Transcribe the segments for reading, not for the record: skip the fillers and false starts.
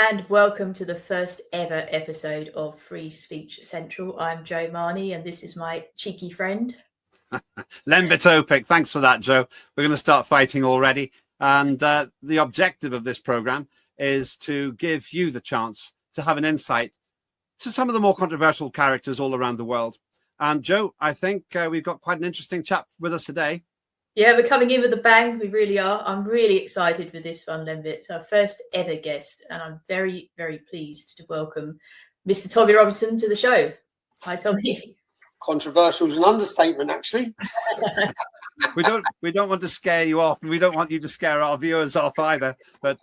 And welcome to the first ever episode of Free Speech Central. I'm Joe Marnie, and this is my cheeky friend. Len Bitopic. Thanks for that, Joe. We're going to start fighting already. And the objective of this program is to give you the chance to have an insight to some of the more controversial characters all around the world. And Joe, I think we've got quite an interesting chap with us today. Yeah, we're coming in with a bang. We really are. I'm really excited for this one, Len. It's our first ever guest, and I'm very, very pleased to welcome Mr. Tommy Robinson to the show. Hi, Tommy. Controversial is an understatement, actually. We don't want to scare you off, and we don't want you to scare our viewers off either. But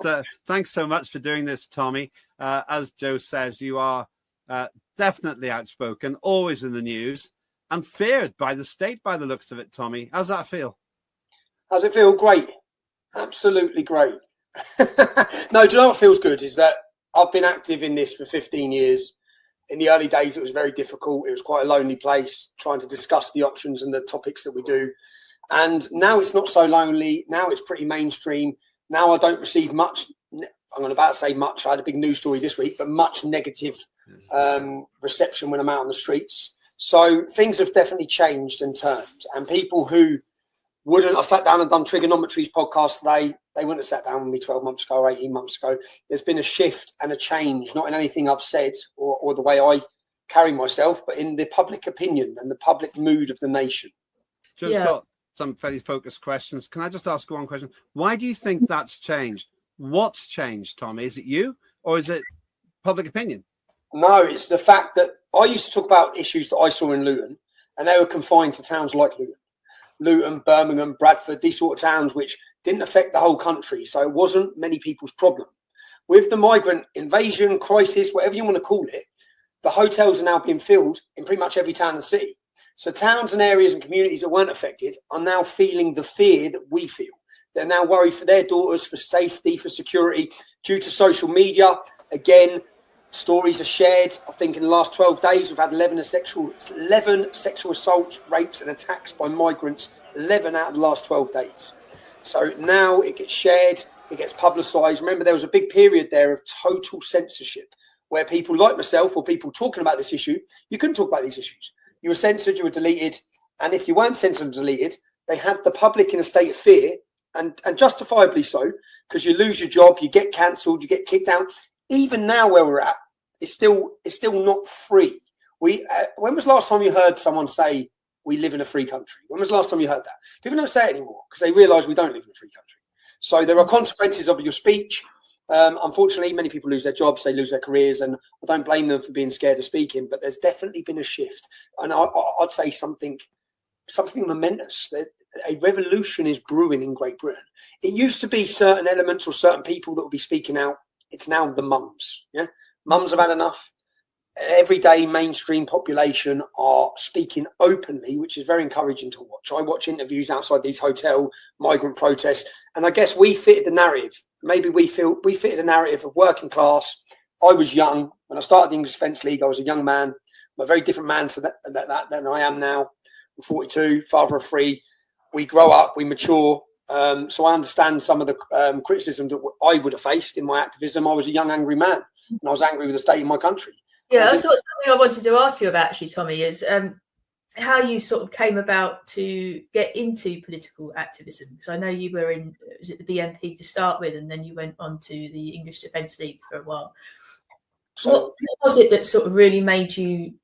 thanks so much for doing this, Tommy. As Joe says, you are definitely outspoken, always in the news, and feared by the state by the looks of it, Tommy. How's that feel? How's it feel? Great. Absolutely great. No, do you know what feels good is that I've been active in this for 15 years. In the early days, it was very difficult. It was quite a lonely place trying to discuss the options and the topics that we do. And now it's not so lonely. Now it's pretty mainstream. Now I don't receive much. I'm about to say much. I had a big news story this week, but much negative reception when I'm out on the streets. So things have definitely changed and turned. And people who I sat down and done Trigonometry's podcast today. They wouldn't have sat down with me 12 months ago or 18 months ago. There's been a shift and a change, not in anything I've said or the way I carry myself, but in the public opinion and the public mood of the nation. Just got some fairly focused questions. Can I just ask one question? Why do you think that's changed? What's changed, Tommy? Is it you or is it public opinion? No, it's the fact that I used to talk about issues that I saw in Luton, and they were confined to towns like Luton, Birmingham, Bradford, these sort of towns which didn't affect the whole country. So it wasn't many people's problem. With the migrant invasion, crisis, whatever you want to call it, the hotels are now being filled in pretty much every town and city. So towns and areas and communities that weren't affected are now feeling the fear that we feel. They're now worried for their daughters, for safety, for security, due to social media. Again, stories are shared. I think in the last 12 days, we've had 11 sexual assaults, rapes and attacks by migrants, 11 out of the last 12 days. So now it gets shared, it gets publicised. Remember, there was a big period there of total censorship where people like myself or people talking about this issue, you couldn't talk about these issues. You were censored, you were deleted. And if you weren't censored and deleted, they had the public in a state of fear, and justifiably so, because you lose your job, you get cancelled, you get kicked out. Even now where we're at, it's still not free. When was the last time you heard someone say we live in a free country? When was the last time you heard that? People don't say it anymore because they realise we don't live in a free country. So there are consequences of your speech. Unfortunately, many people lose their jobs, they lose their careers, and I don't blame them for being scared of speaking. But there's definitely been a shift, and I'd say something momentous. A revolution is brewing in Great Britain. It used to be certain elements or certain people that would be speaking out. It's now the mums. Yeah. Mums have had enough. Everyday mainstream population are speaking openly, which is very encouraging to watch. I watch interviews outside these hotel migrant protests, and I guess we fitted the narrative. Maybe we fitted a narrative of working class. I was young when I started the English Defence League. I was a young man. I'm a very different man to that than I am now. I'm 42, father of 3. We grow up, we mature. So I understand some of the criticism that I would have faced in my activism. I was a young, angry man, and I was angry with the state of my country. Yeah, that's something I wanted to ask you about, actually, Tommy, is how you sort of came about to get into political activism. Because I know you were was it the BNP to start with, and then you went on to the English Defence League for a while. So, what was it that sort of really made you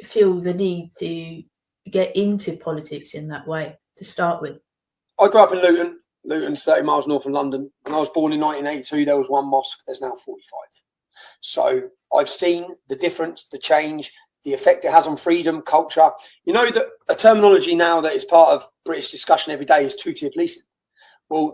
feel the need to get into politics in that way to start with? I grew up in Luton. Luton's 30 miles north of London. When I was born in 1982, there was one mosque. There's now 45. So I've seen the difference, the change, the effect it has on freedom, culture. You know that a terminology now that is part of British discussion every day is two-tier policing. Well,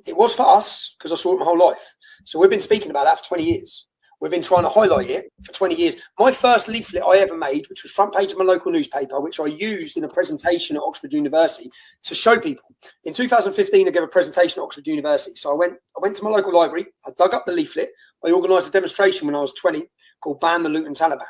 it was for us because I saw it my whole life. So we've been speaking about that for 20 years. We've been trying to highlight it for 20 years. My first leaflet I ever made, which was front page of my local newspaper, which I used in a presentation at Oxford University to show people. In 2015, I gave a presentation at Oxford University. So I went to my local library. I dug up the leaflet. I organised a demonstration when I was 20 called Ban the Luton Taliban.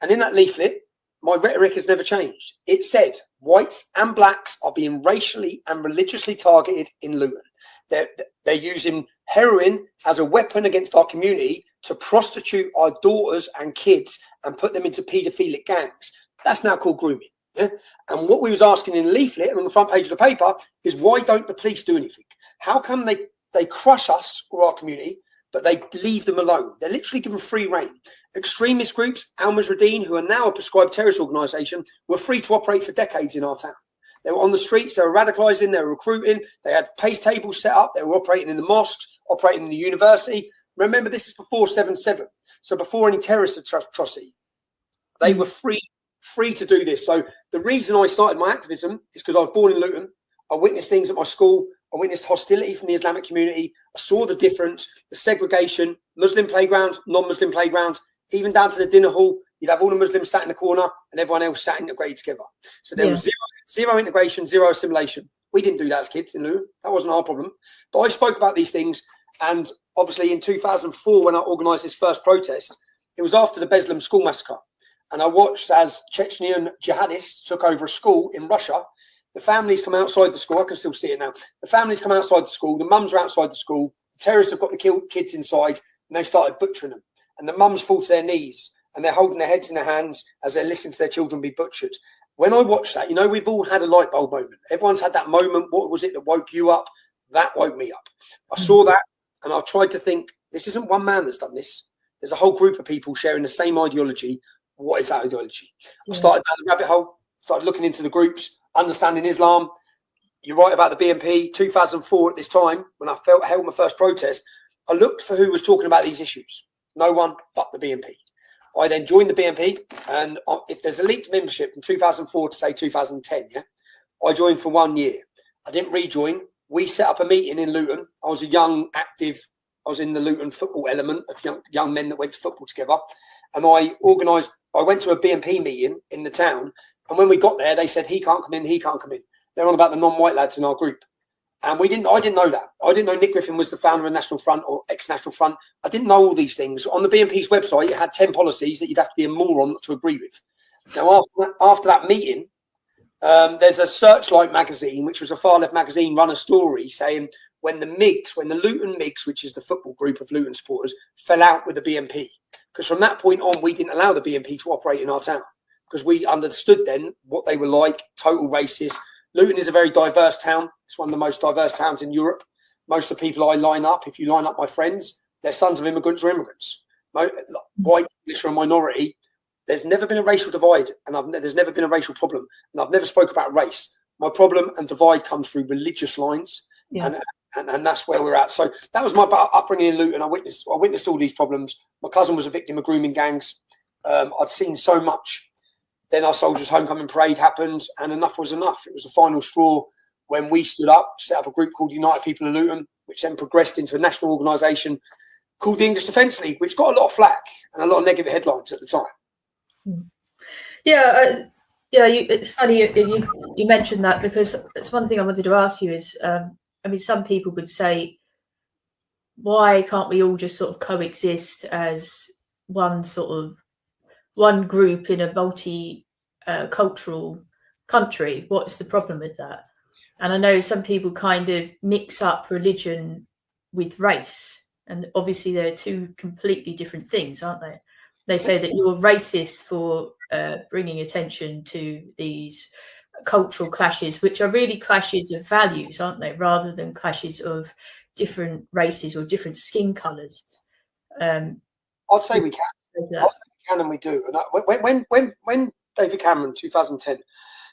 And in that leaflet, my rhetoric has never changed. It said whites and blacks are being racially and religiously targeted in Luton. They're using heroin as a weapon against our community to prostitute our daughters and kids and put them into paedophilic gangs. That's now called grooming. Yeah? And what we was asking in the leaflet and on the front page of the paper is, why don't the police do anything? How come they crush us or our community, but they leave them alone? They're literally given free rein. Extremist groups, Al Masradeen, who are now a prescribed terrorist organisation, were free to operate for decades in our town. They were on the streets, they were radicalising, they were recruiting, they had pace tables set up, they were operating in the mosques, operating in the university. Remember, this is before 7/7, so before any terrorist atrocity. They were free to do this. So the reason I started my activism is because I was born in Luton. I witnessed things at my school. I witnessed hostility from the Islamic community. I saw the difference, the segregation, Muslim playgrounds, non-Muslim playgrounds, even down to the dinner hall. You'd have all the Muslims sat in the corner and everyone else sat integrated together. So there was zero integration, zero assimilation. We didn't do that as kids in Luton. That wasn't our problem. But I spoke about these things. And obviously in 2004, when I organised this first protest, it was after the Beslan school massacre. And I watched as Chechnyan jihadists took over a school in Russia. The families come outside the school. I can still see it now. The families come outside the school. The mums are outside the school. The terrorists have got the kids inside, and they started butchering them. And the mums fall to their knees, and they're holding their heads in their hands as they're listening to their children be butchered. When I watched that, you know, we've all had a light bulb moment. Everyone's had that moment. What was it that woke you up? That woke me up. I saw that, and I tried to think, this isn't one man that's done this. There's a whole group of people sharing the same ideology. What is that ideology? I started down the rabbit hole, started looking into the groups, understanding Islam. You're right about the BNP. 2004, at this time, when I held my first protest, I looked for who was talking about these issues. No one but the BNP. I then joined the BNP, and if there's a leaked membership from 2004 to say 2010, I joined for 1 year. I didn't rejoin. We set up a meeting in Luton. I was a young, active, I was in the Luton football element of young men that went to football together. And I went to a BNP meeting in the town. And when we got there, they said, he can't come in, he can't come in. They're on about the non-white lads in our group. And I didn't know that. I didn't know Nick Griffin was the founder of National Front or ex-National Front. I didn't know all these things. On the BNP's website, it had 10 policies that you'd have to be a moron to agree with. Now, after that meeting, there's a Searchlight magazine, which was a far-left magazine, run a story saying when the Luton MIGs, which is the football group of Luton supporters, fell out with the BNP. Because from that point on, we didn't allow the BNP to operate in our town because we understood then what they were like, total racist. Luton is a very diverse town. It's one of the most diverse towns in Europe. Most of the people I line up, if you line up my friends, they're sons of immigrants or immigrants. White, English are a minority. There's never been a racial divide, and there's never been a racial problem. And I've never spoke about race. My problem and divide comes through religious lines, and that's where we're at. So that was my upbringing in Luton. I witnessed all these problems. My cousin was a victim of grooming gangs. I'd seen so much. Then our Soldiers' Homecoming Parade happened, and enough was enough. It was the final straw when we stood up, set up a group called United People in Luton, which then progressed into a national organisation called the English Defence League, which got a lot of flack and a lot of negative headlines at the time. It's funny you mentioned that, because it's one thing I wanted to ask you is, some people would say, why can't we all just sort of coexist as one group in a multi-cultural country? What's the problem with that? And I know some people kind of mix up religion with race, and obviously they're two completely different things, aren't they? They say that you're racist for bringing attention to these cultural clashes, which are really clashes of values, aren't they, rather than clashes of different races or different skin colours. I'd say we can. And we do. And when David Cameron, 2010,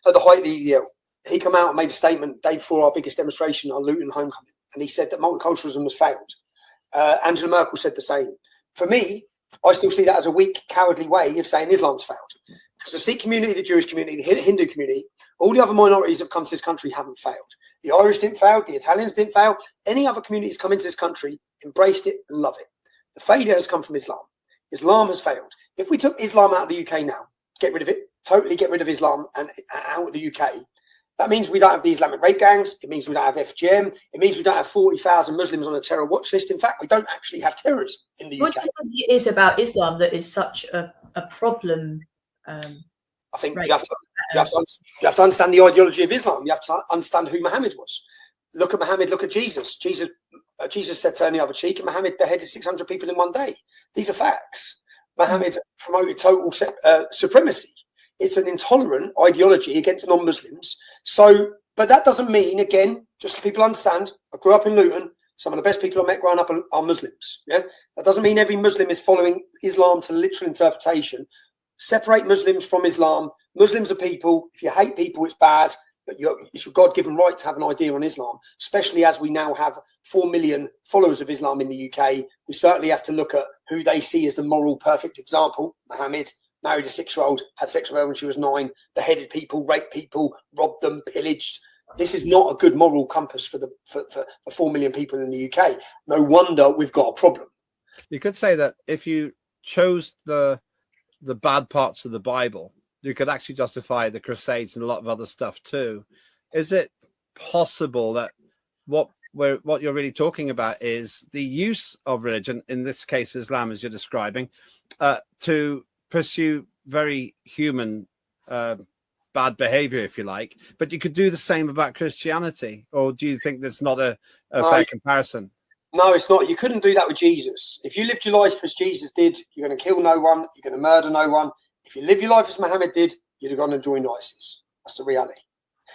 at the height of the EDL, he came out and made a statement day before our biggest demonstration, our Luton homecoming, and he said that multiculturalism has failed. Angela Merkel said the same. For me, I still see that as a weak, cowardly way of saying Islam's failed. Because the Sikh community, the Jewish community, the Hindu community, all the other minorities that have come to this country haven't failed. The Irish didn't fail, the Italians didn't fail. Any other communities come into this country, embraced it, and love it. The failure has come from Islam. Islam has failed. If we took Islam out of the UK now, get rid of it, totally get rid of Islam and out of the UK, that means we don't have the Islamic rape gangs. It means we don't have FGM. It means we don't have 40,000 Muslims on a terror watch list. In fact, we don't actually have terrorism in the UK. What do you think it is about Islam that is such a problem? I think you have to understand the ideology of Islam. You have to understand who Muhammad was. Look at Muhammad, look at Jesus. Jesus Jesus said, turn the other cheek, and Muhammad beheaded 600 people in one day. These are facts. Muhammad promoted total supremacy. It's an intolerant ideology against non-Muslims. So, but that doesn't mean, again, just so people understand, I grew up in Luton. Some of the best people I met growing up are Muslims. Yeah, that doesn't mean every Muslim is following Islam to literal interpretation. Separate Muslims from Islam. Muslims are people. If you hate people, it's bad. But it's your God-given right to have an idea on Islam, especially as we now have 4 million followers of Islam in the UK. We certainly have to look at who they see as the moral perfect example. Muhammad married a 6-year-old, had sex with her when she was 9, beheaded people, raped people, robbed them, pillaged. This is not a good moral compass for 4 million people in the UK. No wonder we've got a problem. You could say that if you chose the bad parts of the Bible, you could actually justify the Crusades and a lot of other stuff too. Is it possible that what you're really talking about is the use of religion, in this case Islam, as you're describing, to pursue very human bad behavior, if you like, but you could do the same about Christianity? Or do you think that's not a fair comparison? No, it's not. You couldn't do that with Jesus. If you lived your life as Jesus did, you're going to kill no one, you're going to murder no one. If you live your life as Muhammad did, you'd have gone and joined ISIS. That's the reality.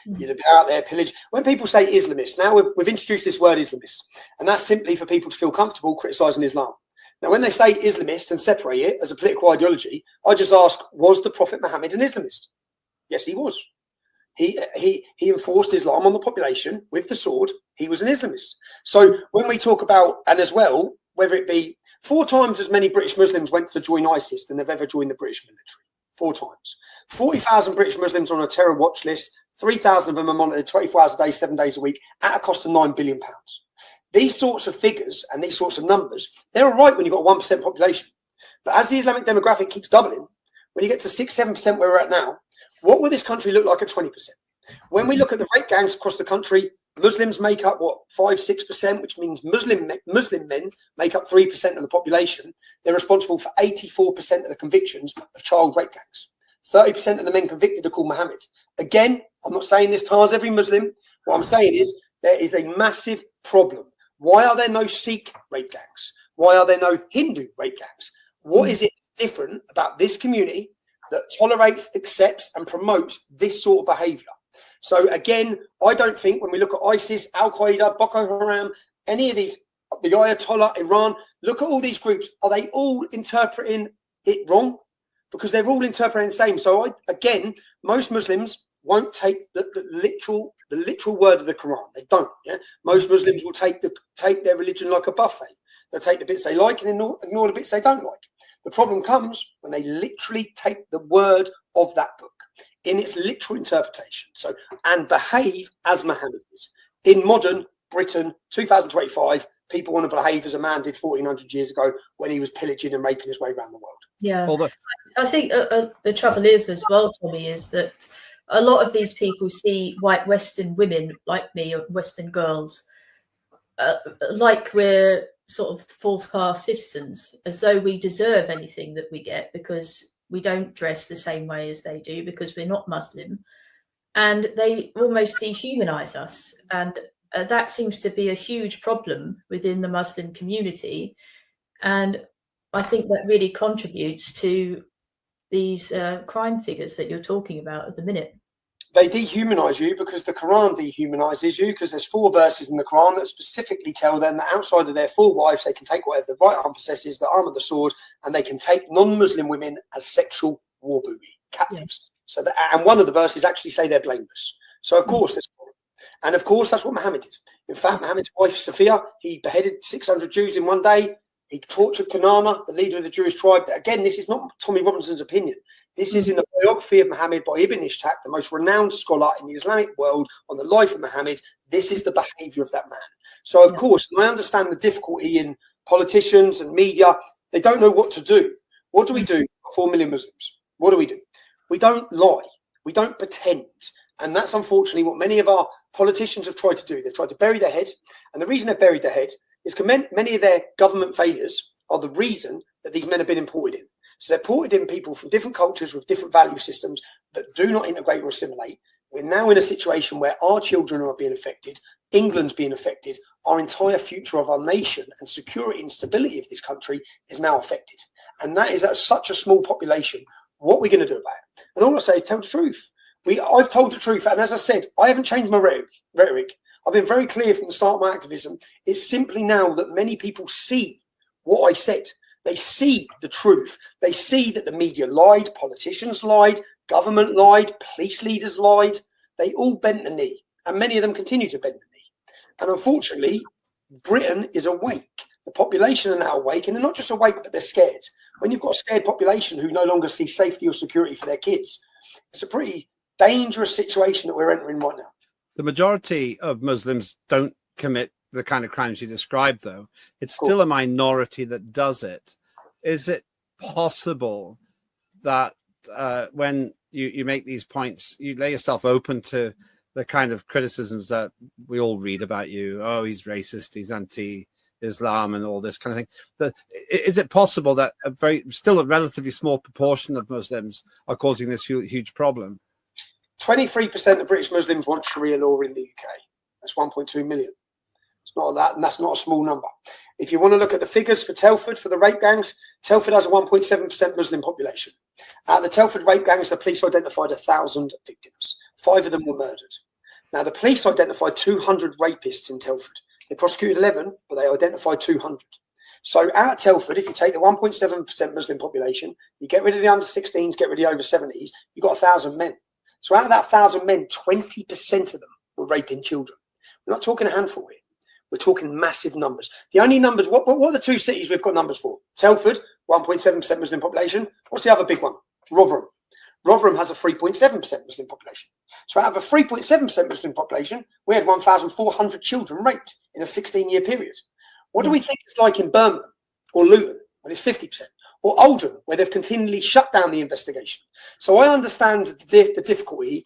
You'd have been out there pillage. When people say Islamist, now we've introduced this word Islamist, and that's simply for people to feel comfortable criticising Islam. Now, when they say Islamist and separate it as a political ideology, I just ask, was the Prophet Muhammad an Islamist? Yes, he was. He enforced Islam on the population with the sword. He was an Islamist. So when we talk about, and as well, whether it be 4 times as many British Muslims went to join ISIS than they've ever joined the British military. 4 times. 40,000 British Muslims on a terror watch list. 3,000 of them are monitored 24 hours a day, 7 days a week, at a cost of £9 billion. These sorts of figures and these sorts of numbers, they're all right when you've got a 1% population. But as the Islamic demographic keeps doubling, when you get to 6-7% where we're at now, what will this country look like at 20%? When we look at the rape gangs across the country, Muslims make up, 5-6%, which means Muslim men make up 3% of the population. They're responsible for 84% of the convictions of child rape gangs. 30% of the men convicted are called Muhammad. Again, I'm not saying this tars every Muslim. What I'm saying is there is a massive problem. Why are there no Sikh rape gangs? Why are there no Hindu rape gangs? What is it different about this community that tolerates, accepts, and promotes this sort of behaviour? So again, I don't think when we look at ISIS, Al-Qaeda, Boko Haram, any of these, the Ayatollah, Iran, look at all these groups, are they all interpreting it wrong? Because they're all interpreting the same. So again, most Muslims won't take the literal word of the Quran. They don't. Yeah, most Muslims will take their religion like a buffet. They'll take the bits they like and ignore the bits they don't like. The problem comes when they literally take the word of that book in its literal interpretation. So, and behave as Muhammad is. In modern Britain, 2025, people want to behave as a man did 1400 years ago when he was pillaging and raping his way around the world. Yeah, I think the trouble is as well, Tommy, is that a lot of these people see white Western women like me, or Western girls, like we're sort of 4th-class citizens, as though we deserve anything that we get because we don't dress the same way as they do, because we're not Muslim, and they almost dehumanize us. And that seems to be a huge problem within the Muslim community. And I think that really contributes to these crime figures that you're talking about at the minute. They dehumanize you because the Quran dehumanizes you, because there's 4 verses in the Quran that specifically tell them that outside of their 4 wives, they can take whatever the right arm possesses, the arm of the sword, and they can take non-Muslim women as sexual war booty, captives. Yeah. So that, and one of the verses actually say they're blameless. So of course, and of course, that's what Muhammad did. In fact, Muhammad's wife, Sophia, he beheaded 600 Jews in one day. He tortured Kanana, the leader of the Jewish tribe. Again, this is not Tommy Robinson's opinion. This is in the biography of Muhammad by Ibn Ishaq, the most renowned scholar in the Islamic world on the life of Muhammad. This is the behavior of that man. So, of course, I understand the difficulty in politicians and media. They don't know what to do. What do we do for 4 million Muslims? What do? We don't lie. We don't pretend. And that's unfortunately what many of our politicians have tried to do. They've tried to bury their head. And the reason they've buried their head is because many of their government failures are the reason that these men have been imported in. So they're imported in people from different cultures with different value systems that do not integrate or assimilate. We're now in a situation where our children are being affected. England's being affected. our entire future of our nation and security and stability of this country is now affected. And that is at such a small population. What are we going to do about it? And all I say is tell the truth. I've told the truth. And as I said, I haven't changed my rhetoric. I've been very clear from the start of my activism. It's simply now that many people see what I said. They see the truth. They see that the media lied, politicians lied, government lied, police leaders lied. They all bent the knee, and many of them continue to bend the knee. And unfortunately, Britain is awake. The population are now awake, and they're not just awake, but they're scared. When you've got a scared population who no longer see safety or security for their kids, it's a pretty dangerous situation that we're entering right now. The majority of Muslims don't commit the kind of crimes you described, though. It's still a minority that does it. Is it possible that when you make these points, you lay yourself open to the kind of criticisms that we all read about you? Oh, he's racist, he's anti-Islam and all this kind of thing. Is it possible that still a relatively small proportion of Muslims are causing this huge problem? 23% of British Muslims want Sharia law in the UK. That's 1.2 million. It's not that, and that's not a small number. If you want to look at the figures for Telford, for the rape gangs, Telford has a 1.7% Muslim population. At the Telford rape gangs, the police identified 1,000 victims. 5 of them were murdered. Now, the police identified 200 rapists in Telford. They prosecuted 11, but they identified 200. So out of Telford, if you take the 1.7% Muslim population, you get rid of the under 16s, get rid of the over 70s, you've got 1,000 men. So out of that 1,000 men, 20% of them were raping children. We're not talking a handful here. We're talking massive numbers. The only numbers, what are the 2 cities we've got numbers for? Telford, 1.7% Muslim population. What's the other big one? Rotherham. Rotherham has a 3.7% Muslim population. So out of a 3.7% Muslim population, we had 1,400 children raped in a 16-year period. What do we think it's like in Birmingham or Luton when it's 50%? Or Oldham, where they've continually shut down the investigation? So I understand the difficulty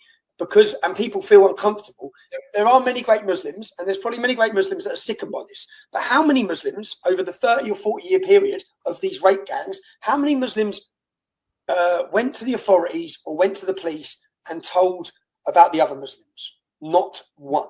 and people feel uncomfortable. There are many great Muslims, and there's probably many great Muslims that are sickened by this. But how many Muslims over the 30 or 40-year period of these rape gangs, how many Muslims went to the authorities or went to the police and told about the other Muslims? Not one.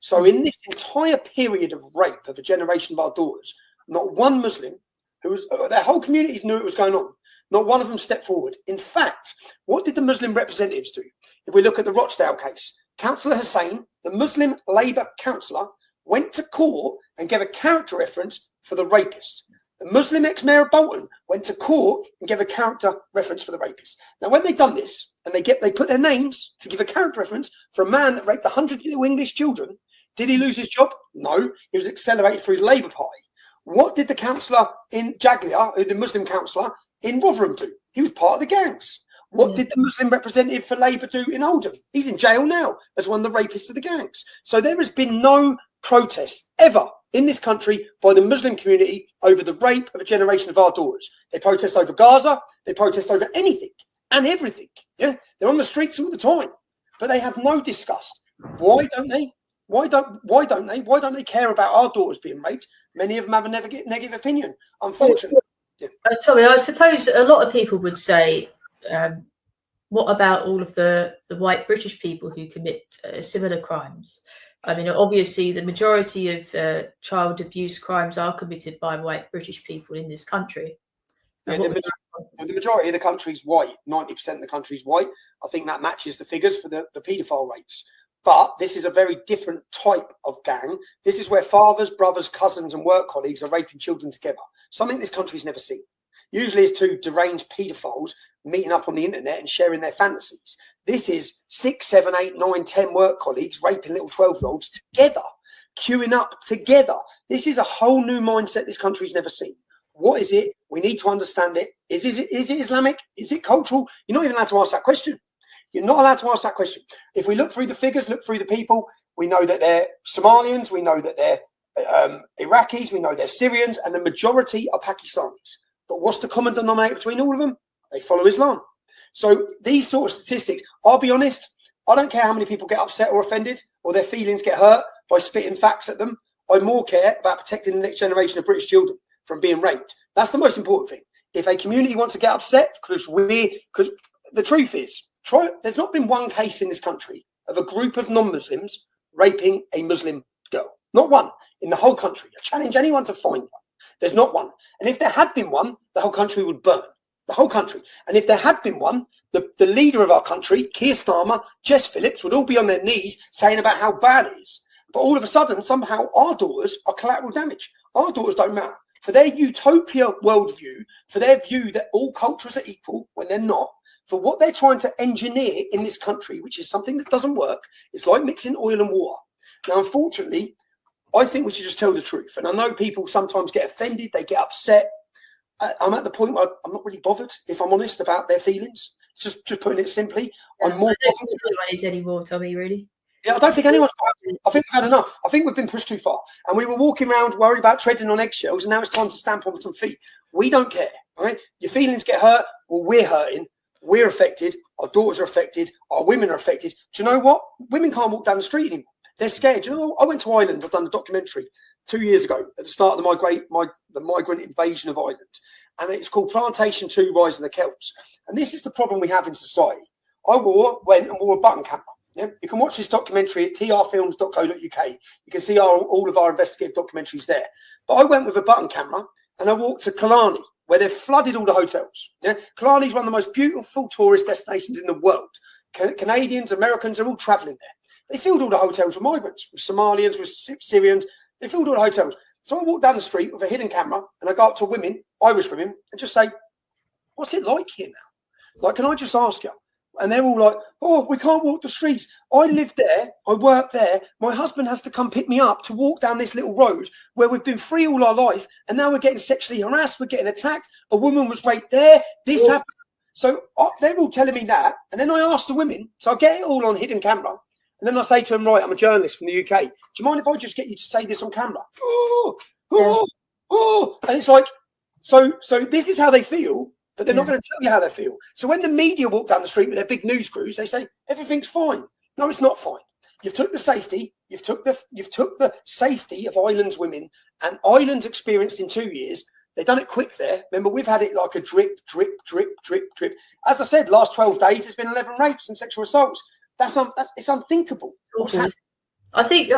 So in this entire period of rape of a generation of our daughters, not one Muslim, their whole communities knew it was going on. Not one of them stepped forward. In fact, what did the Muslim representatives do? If we look at the Rochdale case, Councillor Hussain, the Muslim Labour councillor, went to court and gave a character reference for the rapist. The Muslim ex-mayor of Bolton went to court and gave a character reference for the rapist. Now, when they've done this and they put their names to give a character reference for a man that raped 100 little English children, did he lose his job? No, he was accelerated through his Labour Party. What did the councillor in Jaglia, the Muslim councillor in Rotherham, do? He was part of the gangs. What did the Muslim representative for Labour do in Oldham? He's in jail now as one of the rapists of the gangs. So there has been no protest ever in this country by the Muslim community over the rape of a generation of our daughters. They protest over Gaza. They protest over anything and everything. Yeah, they're on the streets all the time, but they have no disgust. Why don't they? Why don't they care about our daughters being raped? Many of them have a negative opinion, unfortunately. Yeah. Tommy, I suppose a lot of people would say, what about all of the white British people who commit similar crimes? I mean, obviously, the majority of child abuse crimes are committed by white British people in this country. Yeah, the majority of the country is white. 90% of the country is white. I think that matches the figures for the paedophile rates. But this is a very different type of gang. This is where fathers, brothers, cousins and work colleagues are raping children together. Something this country's never seen. Usually it's 2 deranged paedophiles meeting up on the internet and sharing their fantasies. This is 6, 7, 8, 9, 10 work colleagues raping little 12-year-olds together, queuing up together. This is a whole new mindset this country's never seen. What is it? We need to understand it. Is it Islamic? Is it cultural? You're not even allowed to ask that question. You're not allowed to ask that question. If we look through the figures, look through the people, we know that they're Somalians, we know that they're Iraqis, we know they're Syrians, and the majority are Pakistanis. But what's the common denominator between all of them? They follow Islam. So these sort of statistics, I'll be honest, I don't care how many people get upset or offended or their feelings get hurt by spitting facts at them. I more care about protecting the next generation of British children from being raped. That's the most important thing. If a community wants to get upset because the truth is, there's not been one case in this country of a group of non-Muslims raping a Muslim girl. Not one. in the whole country. I challenge anyone to find one. There's not one. And if there had been one, the whole country would burn. The whole country. And if there had been one, the leader of our country, Keir Starmer, Jess Phillips, would all be on their knees saying about how bad it is. But all of a sudden, somehow our daughters are collateral damage. Our daughters don't matter. For their utopia worldview, for their view that all cultures are equal when they're not, for what they're trying to engineer in this country, which is something that doesn't work, it's like mixing oil and water. Now, unfortunately, I think we should just tell the truth. And I know people sometimes get offended, they get upset. I'm at the point where I'm not really bothered, if I'm honest, about their feelings. Just putting it simply. I'm more I don't think anyone is anymore, Tommy, really. Yeah, I don't think anyone's. I think we've had enough. I think we've been pushed too far. And we were walking around worried about treading on eggshells, and now it's time to stamp on some feet. We don't care, right? Your feelings get hurt, well, we're hurting. We're affected. Our daughters are affected. Our women are affected. Do you know what? Women can't walk down the street anymore. They're scared. Do you know, I went to Ireland. I've done a documentary 2 years ago at the start of the migrant invasion of Ireland. And it's called Plantation 2, Rise of the Celts. And this is the problem we have in society. I went and wore a button camera. Yeah? You can watch this documentary at trfilms.co.uk. You can see all of our investigative documentaries there. But I went with a button camera and I walked to Killarney, where they've flooded all the hotels. Yeah? Killarney is one of the most beautiful tourist destinations in the world. Canadians, Americans are all travelling there. They filled all the hotels with migrants, with Somalians, with Syrians. They filled all the hotels. So I walk down the street with a hidden camera and I go up to women, Irish women, and just say, what's it like here now? Like, can I just ask you? And they're all like, oh, we can't walk the streets. I live there. I work there. My husband has to come pick me up to walk down this little road where we've been free all our life. And now we're getting sexually harassed. We're getting attacked. A woman was raped there. This happened. So they're all telling me that. And then I ask the women. So I get it all on hidden camera. And then I say to them, right, I'm a journalist from the UK. Do you mind if I just get you to say this on camera? And it's like, so this is how they feel. But they're not going to tell you how they feel. So when the media walk down the street with their big news crews, they say everything's fine. No, it's not fine. You've took the safety. You've took the safety of Ireland's women, and Ireland's experienced in 2 years. They've done it quick there. Remember, we've had it like a drip, drip, drip, drip, drip. As I said, last 12 days, there's been 11 rapes and sexual assaults. It's unthinkable. I think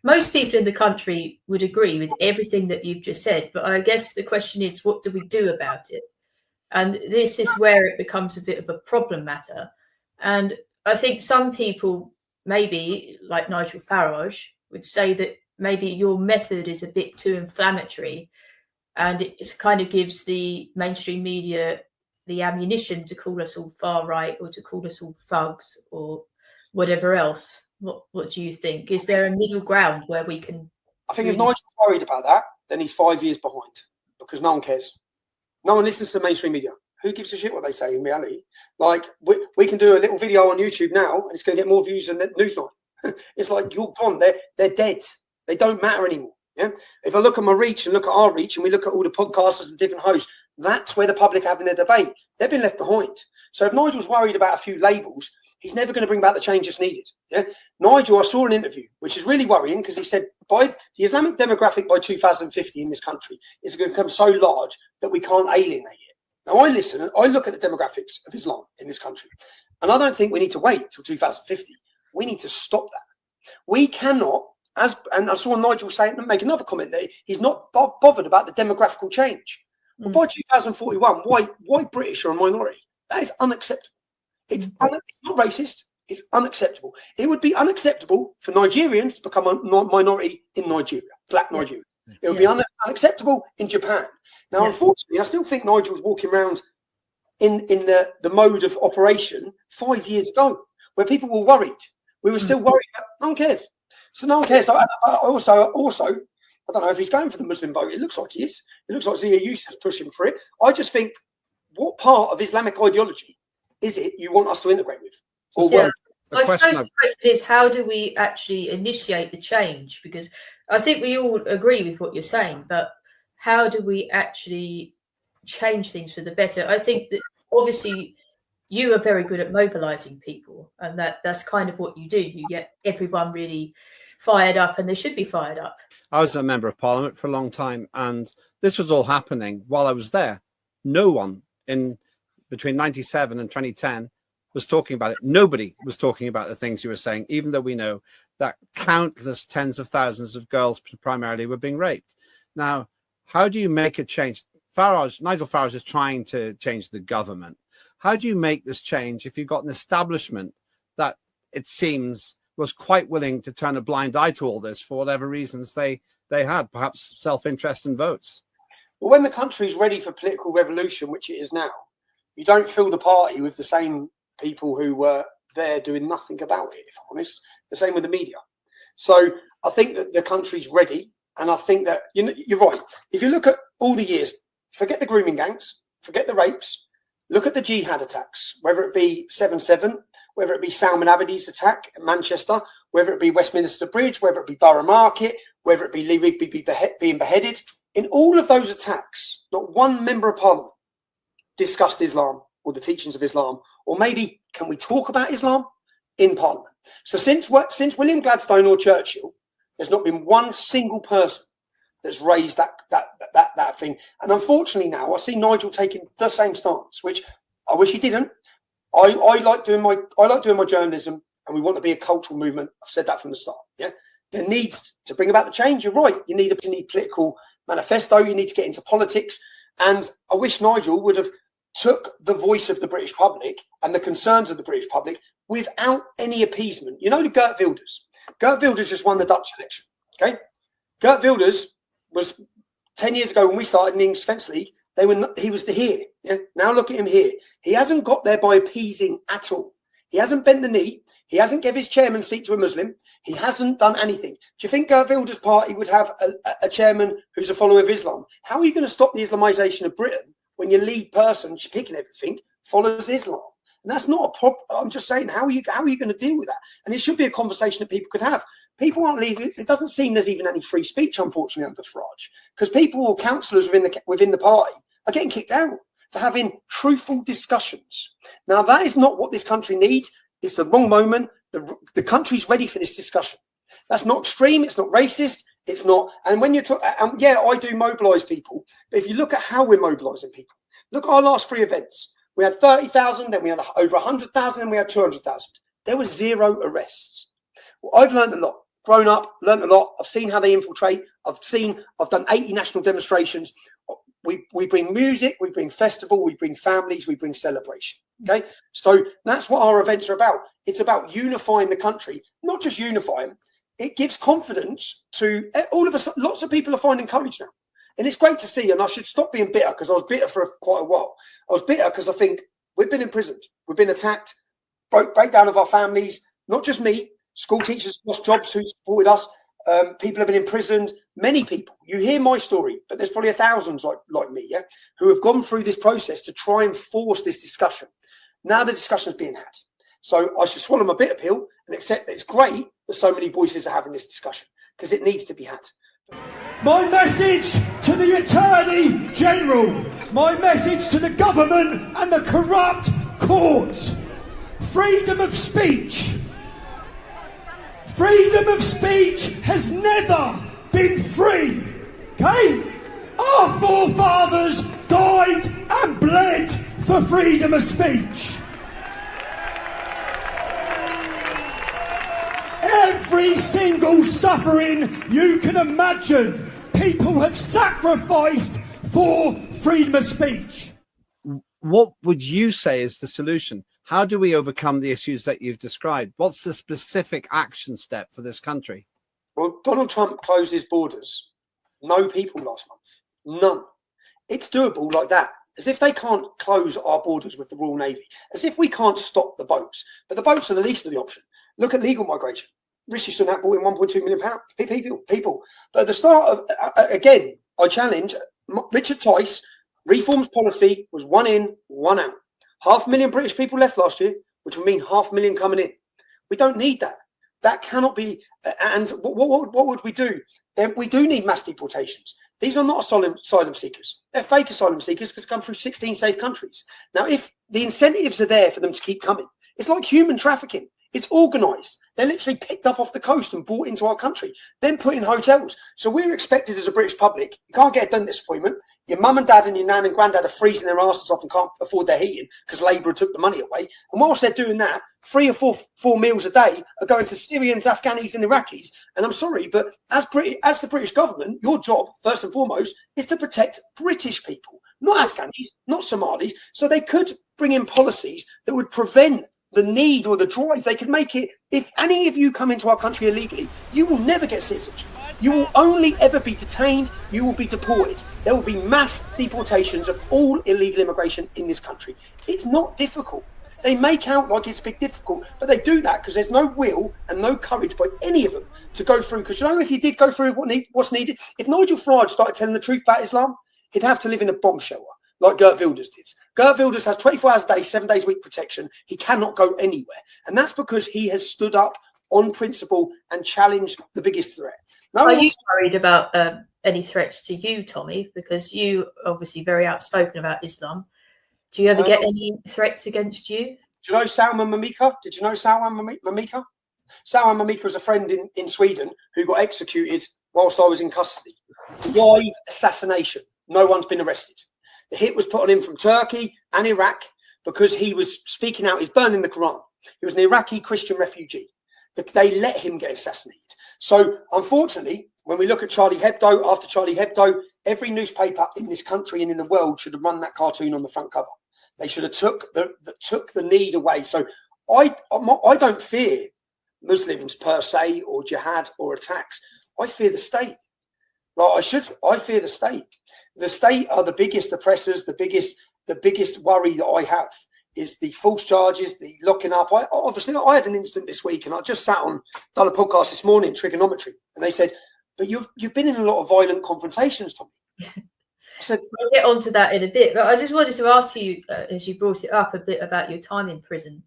most people in the country would agree with everything that you've just said. But I guess the question is, what do we do about it? And this is where it becomes a bit of a problem matter. And I think some people, maybe like Nigel Farage, would say that maybe your method is a bit too inflammatory and it kind of gives the mainstream media the ammunition to call us all far right or to call us all thugs or whatever else. What do you think? Is there a middle ground where we can... I think if Nigel's worried about that, then he's 5 years behind because no one cares. No one listens to the mainstream media. Who gives a shit what they say in reality? Like, we can do a little video on YouTube now and it's going to get more views than Newsnight. It's like, you're gone. They're dead. They don't matter anymore. Yeah. If I look at my reach and look at our reach and we look at all the podcasters and different hosts, that's where the public are having their debate. They've been left behind. So if Nigel's worried about a few labels, he's never going to bring back the change that's needed. Yeah? Nigel, I saw an interview, which is really worrying because he said by the Islamic demographic by 2050 in this country is going to become so large that we can't alienate it. Now, I look at the demographics of Islam in this country, and I don't think we need to wait till 2050. We need to stop that. We cannot, and I saw Nigel make another comment that he's not bothered about the demographical change. Well, by 2041, white British are a minority. That is unacceptable. It's not racist. It's unacceptable. It would be unacceptable for Nigerians to become a minority in Nigeria, black Nigeria. It would be unacceptable in Japan. Now, unfortunately, I still think Nigel's walking around in the mode of operation 5 years ago, where people were worried. We were still worried. No one cares. So no one cares. I also, I don't know if he's going for the Muslim vote. It looks like he is. It looks like Zia Youssef's pushing for it. I just think, what part of Islamic ideology is it you want us to integrate with? Or I suppose the question is, how do we actually initiate the change? Because I think we all agree with what you're saying, but how do we actually change things for the better? I think that obviously you are very good at mobilizing people, and that's kind of what you do. You get everyone really fired up, and they should be fired up. I was a member of Parliament for a long time, and this was all happening while I was there. No one in between 97 and 2010 was talking about it. Nobody was talking about the things you were saying, even though we know that countless tens of thousands of girls primarily were being raped. Now, how do you make a change? Nigel Farage is trying to change the government. How do you make this change if you've got an establishment that it seems was quite willing to turn a blind eye to all this for whatever reasons they had, perhaps self-interest and votes? Well, when the country's ready for political revolution, which it is now, you don't fill the party with the same people who were there doing nothing about it, if I'm honest. The same with the media. So I think that the country's ready. And I think that, you're right. If you look at all the years, forget the grooming gangs, forget the rapes, look at the jihad attacks, whether it be 7/7, whether it be Salman Abedi's attack at Manchester, whether it be Westminster Bridge, whether it be Borough Market, whether it be Lee Rigby being beheaded. In all of those attacks, not one member of parliament discussed Islam or the teachings of Islam, or maybe can we talk about Islam in parliament? So since William Gladstone or Churchill, there's not been one single person that's raised that thing. And unfortunately now I see Nigel taking the same stance, which I wish he didn't. I like doing my journalism, and we want to be a cultural movement. I've said that from the start. Yeah, there needs to bring about the change. You're right. You need political manifesto. You need to get into politics. And I wish Nigel would have took the voice of the British public and the concerns of the British public without any appeasement. You know, the Geert Wilders. Geert Wilders just won the Dutch election. Okay, Geert Wilders was 10 years ago when we started in the English Defence League. He was the here. Yeah? Now look at him here. He hasn't got there by appeasing at all. He hasn't bent the knee. He hasn't given his chairman seat to a Muslim. He hasn't done anything. Do you think Geert Wilders' party would have a chairman who's a follower of Islam? How are you going to stop the Islamisation of Britain when your lead person, picking everything, follows Islam? And that's not a problem. I'm just saying, how are you going to deal with that? And it should be a conversation that people could have. People aren't leaving. It doesn't seem there's even any free speech, unfortunately, under Farage, because people or councillors within the party are getting kicked out for having truthful discussions. Now, that is not what this country needs. It's the wrong moment. The country's ready for this discussion. That's not extreme. It's not racist. It's not. And when you talk, yeah, I do mobilise people. But if you look at how we're mobilising people, look at our last 3 events. We had 30,000, then we had over 100,000, and we had 200,000. There were 0 arrests. Well, I've learned a lot. Grown up, learned a lot. I've seen how they infiltrate. I've done 80 national demonstrations. We bring music, we bring festival, we bring families, we bring celebration. Okay, so that's what our events are about. It's about unifying the country, not just unifying. It gives confidence to all of us. Lots of people are finding courage now. And it's great to see, and I should stop being bitter, because I was bitter for quite a while. I was bitter because I think we've been imprisoned, we've been attacked, breakdown of our families, not just me, school teachers lost jobs who supported us, people have been imprisoned, many people. You hear my story, but there's probably thousands like me, yeah, who have gone through this process to try and force this discussion. Now the discussion is being had. So I should swallow my bitter pill and accept that it's great that so many voices are having this discussion, because it needs to be had. My message to the Attorney General, my message to the government and the corrupt courts: freedom of speech. Freedom of speech has never been free, okay? Our forefathers died and bled for freedom of speech. Every single suffering you can imagine, people have sacrificed for freedom of speech. What would you say is the solution? How do we overcome the issues that you've described? What's the specific action step for this country? Well, Donald Trump closed his borders. No people last month. None. It's doable like that. As if they can't close our borders with the Royal Navy. As if we can't stop the boats. But the boats are the least of the option. Look at legal migration. Rishi Sunak brought in £1.2 million people. But at the start of, again, I challenge Richard Tice. Reforms policy was 1 in, 1 out. 500,000 British people left last year, which would mean 500,000 coming in. We don't need that. That cannot be. And what would we do? We do need mass deportations. These are not asylum seekers. They're fake asylum seekers because they come through 16 safe countries. Now, if the incentives are there for them to keep coming, it's like human trafficking. It's organised. They're literally picked up off the coast and brought into our country, then put in hotels. So we're expected as a British public, you can't get a dentist appointment. Your mum and dad and your nan and granddad are freezing their asses off and can't afford their heating because Labour took the money away. And whilst they're doing that, 3 or 4 meals a day are going to Syrians, Afghanis and Iraqis. And I'm sorry, but as the British government, your job, first and foremost, is to protect British people, not Afghanis, not Somalis. So they could bring in policies that would prevent the need or the drive. They could make it, if any of you come into our country illegally, you will never get citizenship. You will only ever be detained. You will be deported. There will be mass deportations of all illegal immigration in this country. It's not difficult. They make out like it's a big difficult, but they do that because there's no will and no courage by any of them to go through. Because you know, if you did go through what's needed, if Nigel Farage started telling the truth about Islam, he'd have to live in a bomb shelter like Geert Wilders did. Geert Wilders has 24 hours a day, 7 days a week protection. He cannot go anywhere. And that's because he has stood up on principle and challenged the biggest threat. Are you worried about any threats to you, Tommy? Because you obviously very outspoken about Islam. Do you ever get any threats against you? Do you know Salman Mamika? Did you know Salman Mamika? Salman Mamika is a friend in Sweden who got executed whilst I was in custody. Live assassination. No one's been arrested. The hit was put on him from Turkey and Iraq because he was speaking out. He's burning the Quran. He was an Iraqi Christian refugee. They let him get assassinated. So, unfortunately, when we look at Charlie Hebdo, after Charlie Hebdo, every newspaper in this country and in the world should have run that cartoon on the front cover. They should have took the need away. So, I don't fear Muslims per se, or jihad or attacks. I fear the state. I fear the state. The state are the biggest oppressors. The biggest worry that I have is the false charges, the locking up. I had an incident this week, and I just done a podcast this morning, trigonometry, and they said, "But you've been in a lot of violent confrontations, Tommy." I said, "We'll get onto that in a bit." But I just wanted to ask you, as you brought it up, a bit about your time in prison.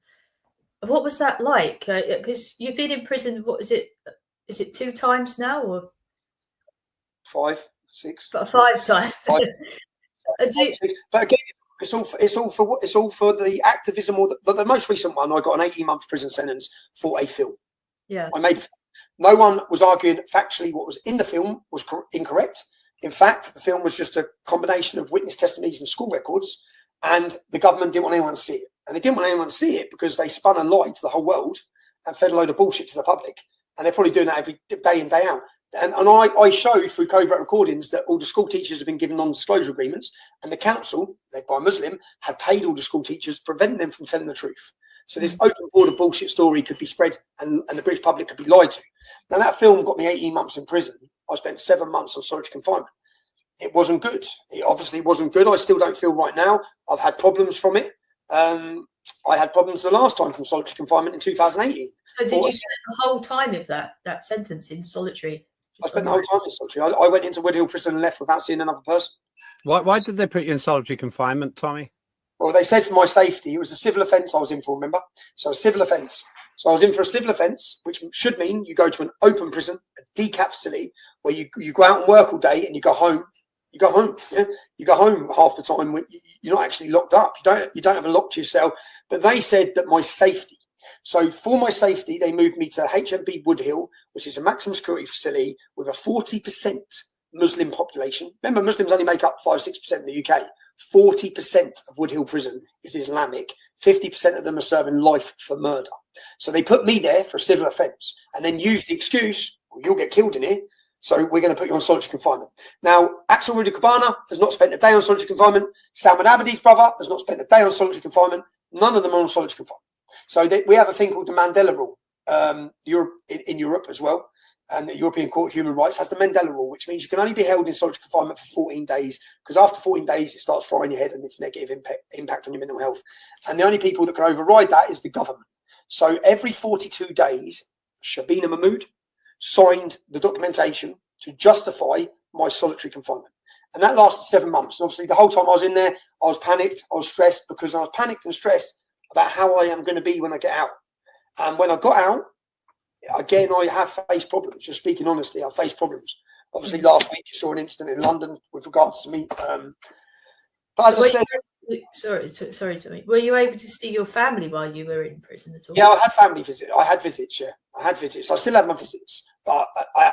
What was that like? Because you've been in prison. What is it? Is it 2 times now, or 5, 6? 5 times. 5, 5, 6. But again, it's all for the activism. Or the most recent one, I got an 18-month prison sentence for a film. Yeah, I made. No one was arguing factually what was in the film was incorrect. In fact, the film was just a combination of witness testimonies and school records, and the government didn't want anyone to see it. And they didn't want anyone to see it because they spun a lie to the whole world and fed a load of bullshit to the public. And they're probably doing that every day in, day out. And I showed through covert recordings that all the school teachers have been given non-disclosure agreements, and the council, led by a Muslim, had paid all the school teachers to prevent them from telling the truth. So this open border bullshit story could be spread, and the British public could be lied to. Now, that film got me 18 months in prison. I spent 7 months on solitary confinement. It wasn't good. It obviously wasn't good. I still don't feel right now. I've had problems from it. I had problems the last time from solitary confinement in 2018. So did you spend the whole time of that sentence in solitary? I spent the whole time in solitary. I went into Woodhill prison and left without seeing another person. Why did they put you in solitary confinement, Tommy? Well, they said for my safety. It was a civil offence I was in for, remember? So a civil offence. So I was in for a civil offence, which should mean you go to an open prison, a decap facility, where you go out and work all day and you go home. You go home. Yeah? You go home half the time when you're not actually locked up. You don't have a lock to your cell. But they said that my safety. So for my safety, they moved me to HMP Woodhill, which is a maximum security facility with a 40% Muslim population. Remember, Muslims only make up 5-6% in the UK. 40% of Woodhill prison is Islamic. 50% of them are serving life for murder. So they put me there for a civil offence and then used the excuse, well, you'll get killed in here, so we're going to put you on solitary confinement. Now, Axel Rudy Cabana has not spent a day on solitary confinement. Salman Abedi's brother has not spent a day on solitary confinement. None of them are on solitary confinement. So we have a thing called the Mandela Rule in Europe as well. And the European Court of Human Rights has the Mandela Rule, which means you can only be held in solitary confinement for 14 days, because after 14 days, it starts frying your head and it's negative impact on your mental health. And the only people that can override that is the government. So every 42 days, Shabina Mahmood signed the documentation to justify my solitary confinement. And that lasted 7 months. And obviously, the whole time I was in there, I was panicked, I was stressed, because I was panicked and stressed about how I am going to be when I get out. And when I got out, again, I have faced problems. Just speaking honestly, I've faced problems. Obviously, last week you saw an incident in London with regards to me. But as I said, sorry, Tommy. Were you able to see your family while you were in prison at all? Yeah, I had family visits. I had visits. Yeah, I had visits. I still have my visits. But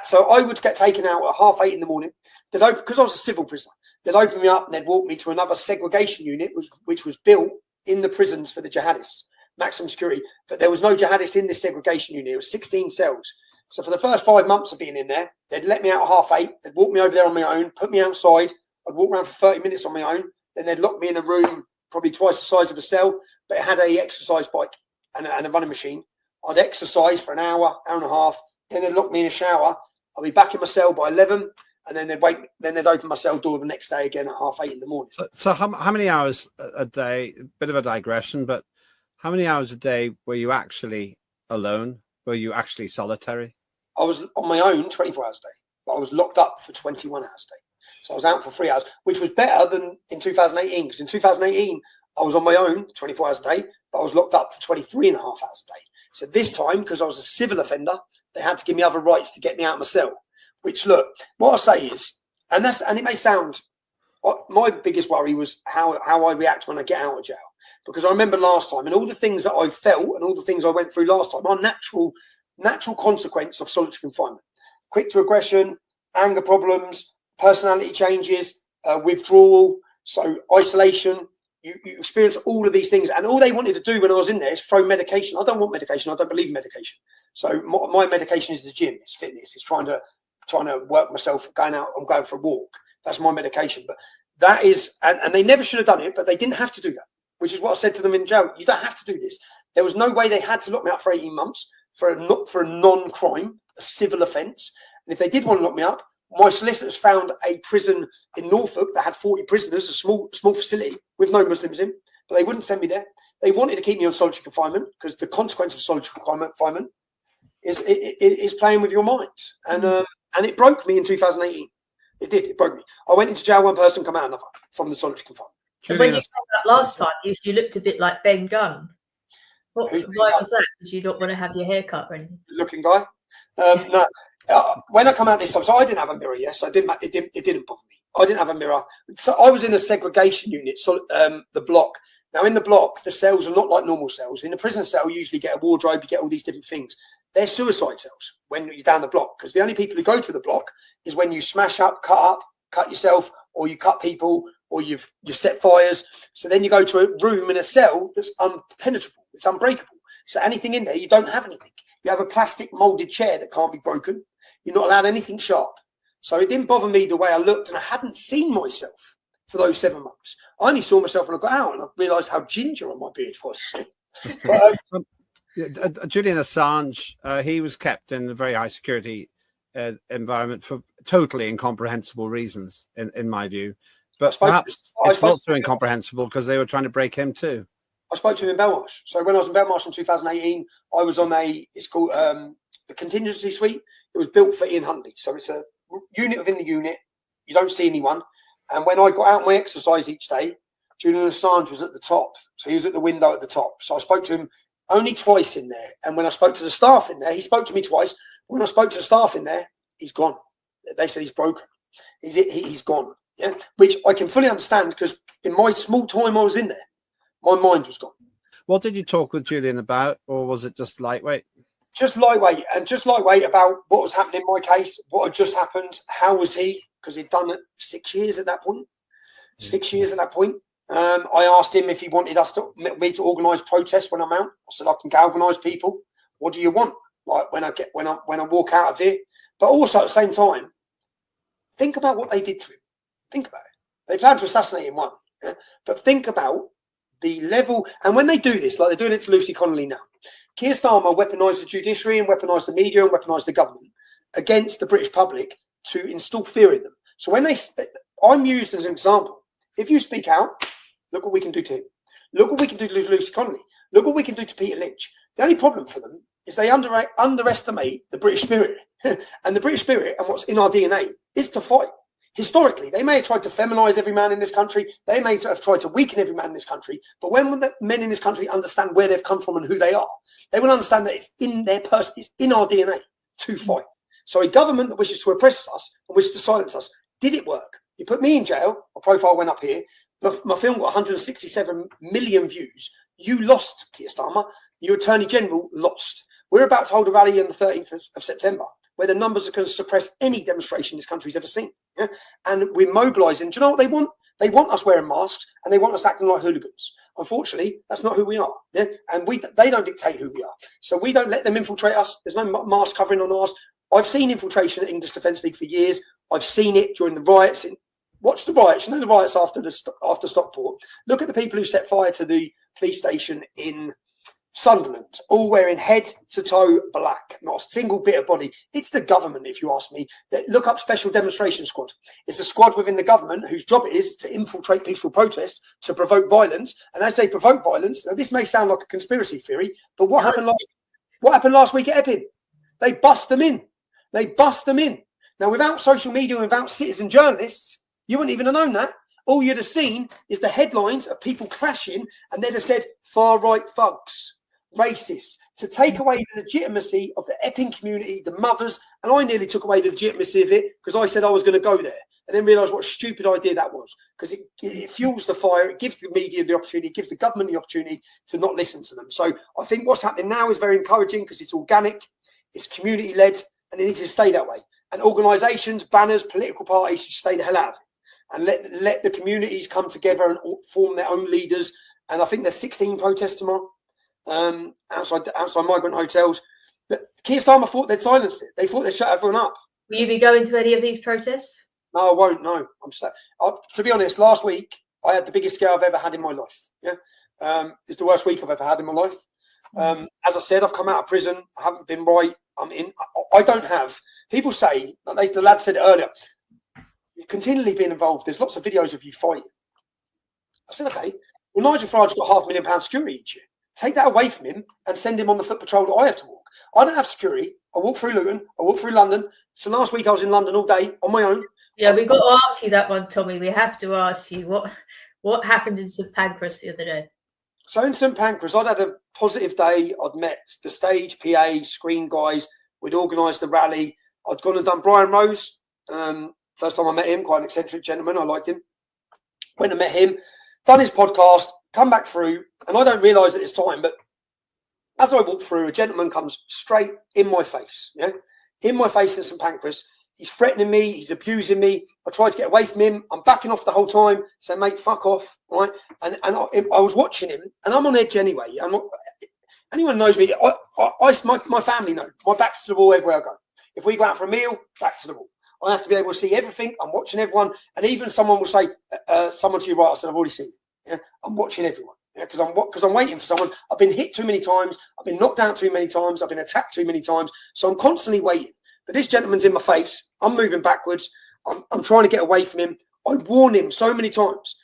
so I would get taken out at 8:30 in the morning. Because I was a civil prisoner, they'd open me up and they'd walk me to another segregation unit, which was built in the prisons for the jihadists, maximum security. But there was no jihadists in this segregation unit. It was 16 cells. So for the first 5 months of being in there, they'd let me out at 8:30. They'd walk me over there on my own, put me outside. I'd walk around for 30 minutes on my own. Then they'd lock me in a room, probably twice the size of a cell, but it had a exercise bike and a running machine. I'd exercise for an hour, hour and a half. Then they'd lock me in a shower. I'll be back in my cell by 11, and then they'd open my cell door the next day again at 8:30 in the morning. So how many hours a day? Bit of a digression, but how many hours a day were you actually alone? Were you actually solitary? I was on my own 24 hours a day, but I was locked up for 21 hours a day. So I was out for 3 hours, which was better than in 2018. Because in 2018, I was on my own 24 hours a day, but I was locked up for 23 and a half hours a day. So this time, because I was a civil offender, they had to give me other rights to get me out of my cell. Which, look, what I say is, and it may sound, my biggest worry was how I react when I get out of jail. Because I remember last time, and all the things that I felt and all the things I went through last time are natural consequence of solitary confinement. Quick to aggression, anger problems, personality changes, withdrawal, so isolation. You experience all of these things, and all they wanted to do when I was in there is throw medication. I don't want medication. I don't believe in medication. So my medication is the gym. It's fitness. It's trying to work myself, going out and going for a walk. That's my medication. But that is, and they never should have done it, but they didn't have to do that, which is what I said to them in jail. You don't have to do this. There was no way they had to lock me up for 18 months for a non-crime, a civil offence. And if they did want to lock me up, my solicitors found a prison in Norfolk that had 40 prisoners, a small facility with no Muslims in, but they wouldn't send me there. They wanted to keep me on solitary confinement because the consequence of solitary confinement is playing with your mind. And it broke me in 2018. It did. It broke me. I went into jail, one person, come out another from the solitary confinement. And when you said that last time, you looked a bit like Ben Gunn. Why was that? Did you not want to have your hair cut or anything? Looking guy. No. When I come out this time, so I didn't have a mirror. Yes, I didn't. It didn't bother me. I didn't have a mirror. So I was in a segregation unit. So the block. Now in the block, the cells are not like normal cells. In a prison cell, you usually get a wardrobe. You get all these different things. They're suicide cells when you're down the block, because the only people who go to the block is when you smash up, cut yourself, or you cut people, or you set fires. So then you go to a room in a cell that's unpenetrable. It's unbreakable. So anything in there, you don't have anything. You have a plastic molded chair that can't be broken. You're not allowed anything sharp. So it didn't bother me the way I looked, and I hadn't seen myself for those 7 months. I only saw myself when I got out, and I realised how ginger on my beard was. But, Julian Assange, he was kept in a very high security environment for totally incomprehensible reasons, in my view. But perhaps it's not so incomprehensible because they were trying to break him too. I spoke to him in Belmarsh. So when I was in Belmarsh in 2018, I was on it's called the contingency suite. It was built for Ian Huntley. So it's a unit within the unit. You don't see anyone. And when I got out my exercise each day, Julian Assange was at the top. So he was at the window at the top. So I spoke to him only twice in there. And when I spoke to the staff in there, he spoke to me twice. When I spoke to the staff in there, he's gone. They said he's broken. He's gone. Yeah, which I can fully understand, because in my small time I was in there, my mind was gone. What did you talk with Julian about, or was it just lightweight? Just lightweight about what was happening in my case, what had just happened. How was he? Because he'd done it 6 years at that point. 6 years at that point. I asked him if he wanted me to organise protests when I'm out. I said I can galvanise people. What do you want? Like when I walk out of here. But also at the same time, think about what they did to him. Think about it. They planned to assassinate him once. Yeah? But think about the level. And when they do this, like they're doing it to Lucy Connolly now, Keir Starmer weaponised the judiciary and weaponised the media and weaponised the government against the British public to instill fear in them. So when I'm used as an example. If you speak out, look what we can do to him. Look what we can do to Lucy Connolly. Look what we can do to Peter Lynch. The only problem for them is they underestimate the British spirit. And the British spirit and what's in our DNA is to fight. Historically, they may have tried to feminise every man in this country. They may have tried to weaken every man in this country. But when the men in this country understand where they've come from and who they are, they will understand that it's in their person, it's in our DNA to fight. So a government that wishes to oppress us and wishes to silence us, did it work? You put me in jail, my profile went up here, my film got 167 million views. You lost, Keir Starmer. Your Attorney General lost. We're about to hold a rally on the 13th of September. where the numbers are going to suppress any demonstration this country's ever seen. Yeah? And we're mobilising. Do you know what they want? They want us wearing masks and they want us acting like hooligans. Unfortunately, that's not who we are. Yeah? And they don't dictate who we are. So we don't let them infiltrate us. There's no mask covering on ours. I've seen infiltration at English Defence League for years. I've seen it during the riots. Watch the riots. You know the riots after Stockport. Look at the people who set fire to the police station in Sunderland, all wearing head to toe black, not a single bit of body. It's the government, if you ask me. Look up Special Demonstration Squad. It's a squad within the government whose job it is to infiltrate peaceful protests, to provoke violence. And as they provoke violence, now this may sound like a conspiracy theory, but what happened last week at Epping? They bust them in. They bust them in. Now, without social media and without citizen journalists, you wouldn't even have known that. All you'd have seen is the headlines of people clashing, and they'd have said far-right thugs, racists, to take away the legitimacy of the Epping community, the mothers, and I nearly took away the legitimacy of it because I said I was going to go there, and then realised what a stupid idea that was, because it fuels the fire, it gives the media the opportunity, it gives the government the opportunity to not listen to them. So I think what's happening now is very encouraging because it's organic, it's community-led, and it needs to stay that way. And organisations, banners, political parties should stay the hell out of it. And let the communities come together and form their own leaders. And I think there's 16 protests tomorrow outside migrant hotels. Keir Starmer thought they'd silenced it. They thought they'd shut everyone up. Will you be going to any of these protests? No, I won't. No, I'm sad. To be honest, last week I had the biggest scare I've ever had in my life. Yeah, it's the worst week I've ever had in my life. As I said, I've come out of prison. I haven't been right. I'm in. I don't have. People say, like the lad said it earlier, you're continually being involved. There's lots of videos of you fighting. I said, okay, well, Nigel Farage's got £500,000 security each year. Take that away from him and send him on the foot patrol that I have to walk. I don't have security. I walk through Luton. I walk through London. So last week I was in London all day on my own. Yeah, we've got to ask you that one, Tommy. We have to ask you what happened in St Pancras the other day. So in St Pancras, I'd had a positive day. I'd met the stage, PA, screen guys. We'd organised the rally. I'd gone and done Brian Rose. First time I met him, quite an eccentric gentleman. I liked him. Went and met him, done his podcast, come back through, and I don't realise at this time, but as I walk through, a gentleman comes straight in my face, yeah, in my face in St Pancras. He's threatening me, he's abusing me. I tried to get away from him. I'm backing off the whole time, saying, mate, fuck off, right? And I was watching him, and I'm on edge anyway. I'm not, anyone knows me, my family know. My back's to the wall everywhere I go. If we go out for a meal, back to the wall. I have to be able to see everything. I'm watching everyone. And even someone will say, someone to your right, I said, I've already seen it. Yeah? I'm watching everyone. Yeah, because I'm waiting for someone. I've been hit too many times. I've been knocked down too many times. I've been attacked too many times. So I'm constantly waiting. But this gentleman's in my face. I'm moving backwards. I'm trying to get away from him. I warn him so many times.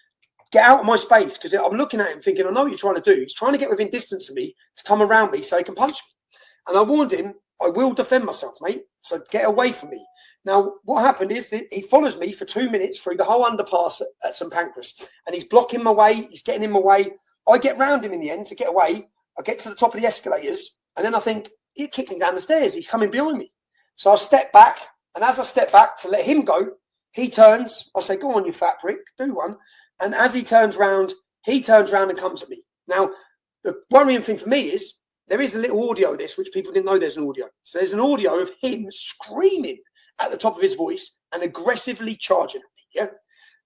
Get out of my space, because I'm looking at him thinking, I know what you're trying to do. He's trying to get within distance of me to come around me so he can punch me. And I warned him, I will defend myself, mate. So get away from me. Now, what happened is that he follows me for 2 minutes through the whole underpass at St Pancras, and he's blocking my way. He's getting in my way. I get round him in the end to get away. I get to the top of the escalators, and then I think, he kicked me down the stairs. He's coming behind me. So I step back, and as I step back to let him go, he turns. I say, go on, you fat prick, do one. And as he turns round and comes at me. Now, the worrying thing for me is there is a little audio of this, which people didn't know there's an audio. So there's an audio of him screaming at the top of his voice and aggressively charging at me. Yeah.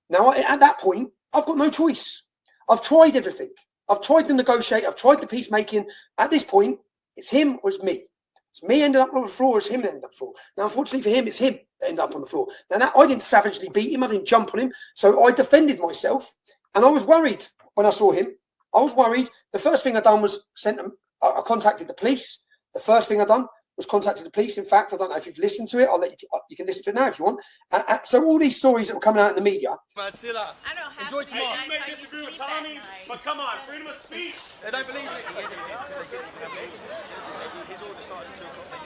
Now, at that point, I've got no choice. I've tried everything. I've tried to negotiate. I've tried the peacemaking. At this point, it's him or it's me. It's me ended up on the floor, it's him ended up on the floor. Now, unfortunately for him, it's him that ended up on the floor. Now, I didn't savagely beat him. I didn't jump on him. So I defended myself. And I was worried when I saw him. I was worried. The first thing I done was I contacted the police. The first thing I done was contacted the police. In fact, I don't know if you've listened to it. I'll let you can listen to it now if you want. So all these stories that were coming out in the media. I don't have Enjoy tomorrow. I You may disagree with Tommy, but come on, freedom of speech. They don't believe it. His order started at 2 o'clock.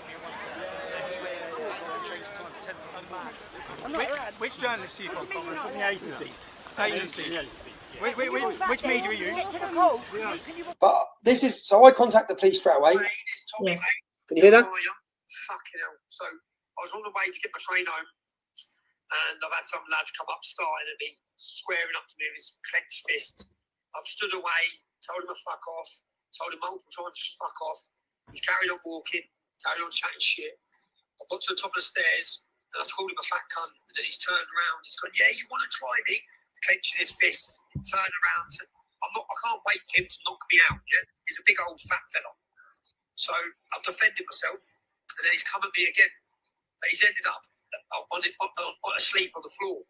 They changed the time to 10. I'm mad. I'm not around. Which journalists are you from? From the agencies. Agencies. Which media are you? But this is so I contact the police straight away. Yeah. Can you hear that? Fucking hell. So I was on the way to get my train home, and I've had some lad come up starting at me, swearing up to me with his clenched fist. I've stood away, told him to fuck off, told him multiple times just fuck off. He's carried on walking, carried on chatting shit. I got to the top of the stairs and I called him a fat cunt, and then he's turned around, he's gone, yeah, you want to try me? Clenching his fists, turned around. I can't wait for him to knock me out, yeah? He's a big old fat fella. So I've defended myself, and then he's come at me again. But he's ended up asleep on the floor.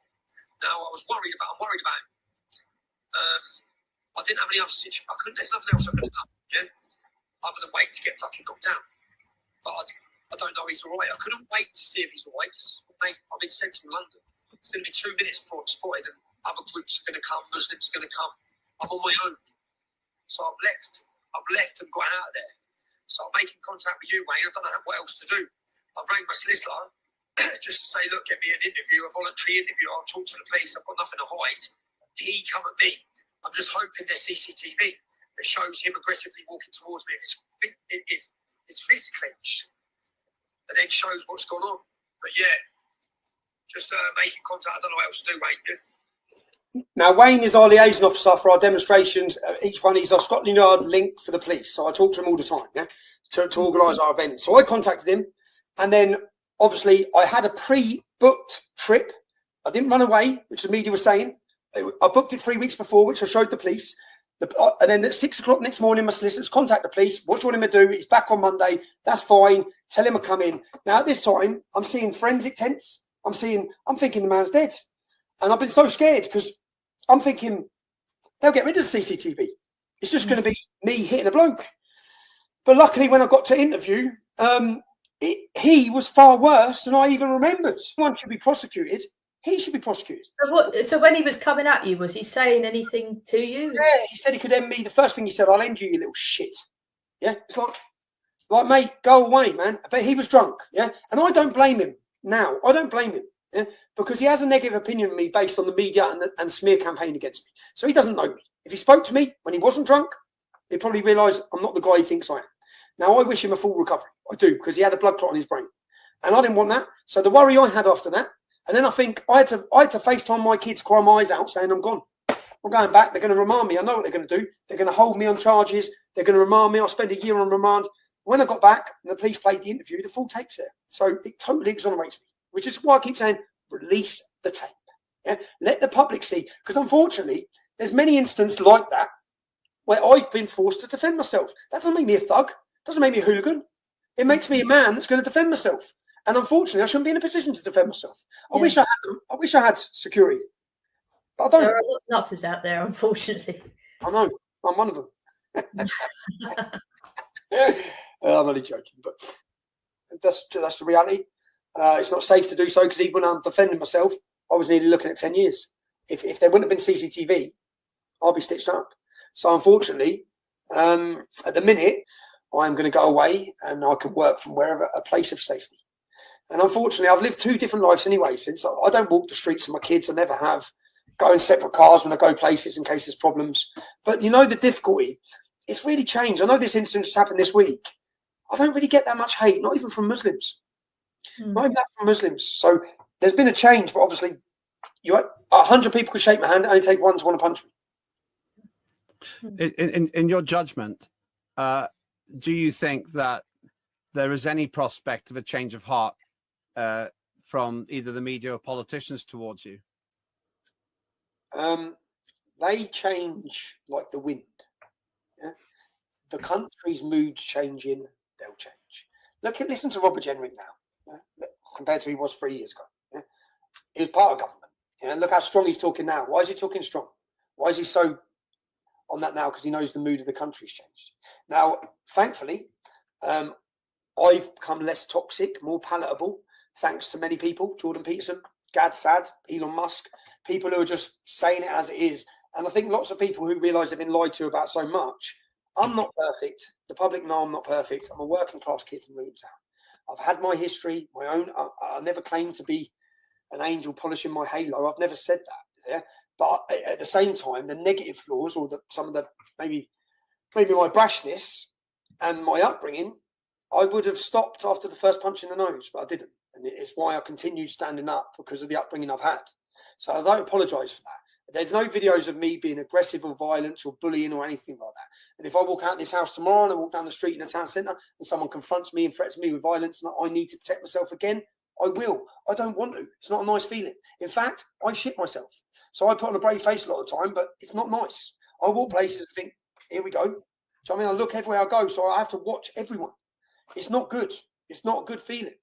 Now I'm worried about him. I didn't have any other situation. There's nothing else I could have done, yeah? Other than wait to get fucking knocked down. But I don't know he's all right. I couldn't wait to see if he's all right. Mate, I'm in central London. It's going to be 2 minutes before I'm spotted, and other groups are going to come, Muslims are going to come. I'm on my own. So I've left and got out of there. So I'm making contact with you, Wayne. I don't know what else to do. I've rang my solicitor just to say, look, get me an interview, a voluntary interview. I'll talk to the police. I've got nothing to hide. He come at me. I'm just hoping there's CCTV that shows him aggressively walking towards me with his fist clenched, and then shows what's gone on. But yeah, just making contact. I don't know what else to do, Wayne. Yeah? Now, Wayne is our liaison officer for our demonstrations. Each one is our Scotland Yard link for the police. So I talk to him all the time, yeah, to organise our events. So I contacted him, and then obviously I had a pre-booked trip. I didn't run away, which the media was saying. I booked it 3 weeks before, which I showed the police. And then at 6 o'clock next morning, my solicitors contact the police. What do you want him to do? He's back on Monday. That's fine. Tell him to come in. Now, at this time, I'm seeing forensic tents. I'm thinking the man's dead. And I've been so scared because I'm thinking they'll get rid of the CCTV. It's just going to be me hitting a bloke. But luckily, when I got to interview, he was far worse than I even remembered. One should be prosecuted. He should be prosecuted. So when he was coming at you, was he saying anything to you? Yeah, he said he could end me. The first thing he said, I'll end you, you little shit. Yeah, it's like, mate, go away, man. But he was drunk, yeah? And I don't blame him now. I don't blame him, yeah? Because he has a negative opinion of me based on the media and smear campaign against me. So he doesn't know me. If he spoke to me when he wasn't drunk, he'd probably realise I'm not the guy he thinks I am. Now, I wish him a full recovery. I do, because he had a blood clot on his brain. And I didn't want that. So the worry I had after that, and then I think I had to FaceTime my kids, cry my eyes out, saying I'm gone. I'm going back. They're going to remand me. I know what they're going to do. They're going to hold me on charges. They're going to remand me. I'll spend a year on remand. When I got back and the police played the interview, the full tape's there. So it totally exonerates me, which is why I keep saying, release the tape. Yeah? Let the public see. Because unfortunately, there's many instances like that where I've been forced to defend myself. That doesn't make me a thug. Doesn't make me a hooligan. It makes me a man that's going to defend myself. And unfortunately, I shouldn't be in a position to defend myself. I wish I had them. I wish I had security. But I don't. There are a lot of nutters out there, unfortunately. I know. I'm one of them. I'm only joking, but that's the reality. It's not safe to do so because even when I'm defending myself, I was nearly looking at 10 years. If there wouldn't have been CCTV, I'll be stitched up. So unfortunately, at the minute, I'm going to go away and I can work from wherever, a place of safety. And unfortunately, I've lived two different lives anyway. Since I don't walk the streets with my kids, I never have. Go in separate cars when I go places in case there's problems. But you know the difficulty, it's really changed. I know this incident just happened this week. I don't really get that much hate, not even from Muslims. Not even that from Muslims. So there's been a change, but obviously 100 people could shake my hand, only take one to want to punch me. In your judgment, do you think that there is any prospect of a change of heart from either the media or politicians towards you? They change like the wind. Yeah? The country's mood changing, they'll change. Listen to Robert Jenrick now, yeah? Compared to who he was 3 years ago. Yeah? He was part of government. Yeah? Look how strong he's talking now. Why is he talking strong? Why is he so on that now? Because he knows the mood of the country's changed. Now, thankfully, I've become less toxic, more palatable, thanks to many people, Jordan Peterson, Gad Saad, Elon Musk, people who are just saying it as it is. And I think lots of people who realise they've been lied to about so much. I'm not perfect. The public know I'm not perfect. I'm a working class kid from Luton Town. I've had my history, my own. I never claimed to be an angel polishing my halo. I've never said that. Yeah? But at the same time, the negative flaws or some of the maybe my brashness and my upbringing, I would have stopped after the first punch in the nose, but I didn't. And it's why I continued standing up, because of the upbringing I've had. So I don't apologise for that. There's no videos of me being aggressive or violent or bullying or anything like that. And if I walk out this house tomorrow and I walk down the street in a town centre and someone confronts me and threatens me with violence and I need to protect myself again, I will. I don't want to. It's not a nice feeling. In fact, I shit myself. So I put on a brave face a lot of the time, but it's not nice. I walk places and think, here we go. So I mean, I look everywhere I go, so I have to watch everyone. It's not good. It's not a good feeling.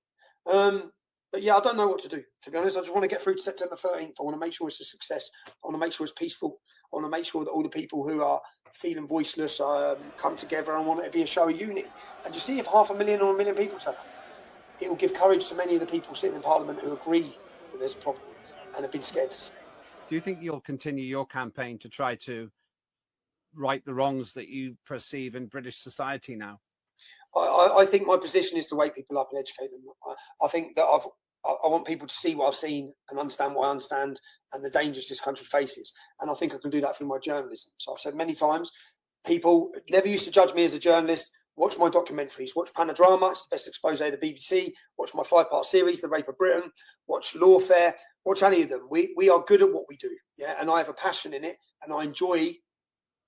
But yeah, I don't know what to do, to be honest. I just want to get through to September 13th. I want to make sure it's a success. I want to make sure it's peaceful. I want to make sure that all the people who are feeling voiceless come together. I want it to be a show of unity. And you see, if 500,000 or 1 million people turn up, it will give courage to many of the people sitting in Parliament who agree that there's a problem and have been scared to say. Do you think you'll continue your campaign to try to right the wrongs that you perceive in British society now? I think my position is to wake people up and educate them. I think that I want people to see what I've seen and understand what I understand and the dangers this country faces. And I think I can do that through my journalism. So I've said many times, people never used to judge me as a journalist. Watch my documentaries, watch Panodrama, it's the best expose of the BBC, watch my 5-part series, The Rape of Britain, watch Lawfare, watch any of them. We are good at what we do, yeah, and I have a passion in it, and I enjoy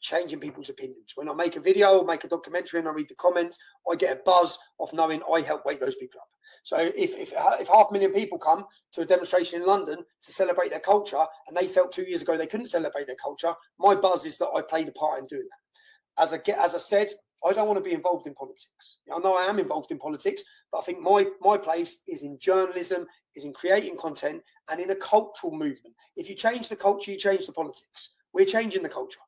changing people's opinions. When I make a video or make a documentary and I read the comments, I get a buzz of knowing I help wake those people up. So if 500,000 people come to a demonstration in London to celebrate their culture, and they felt 2 years ago they couldn't celebrate their culture, my buzz is that I played a part in doing that. As I said, I don't want to be involved in politics. I know I am involved in politics, but I think my place is in journalism, is in creating content, and in a cultural movement. If you change the culture, you change the politics. We're changing the culture.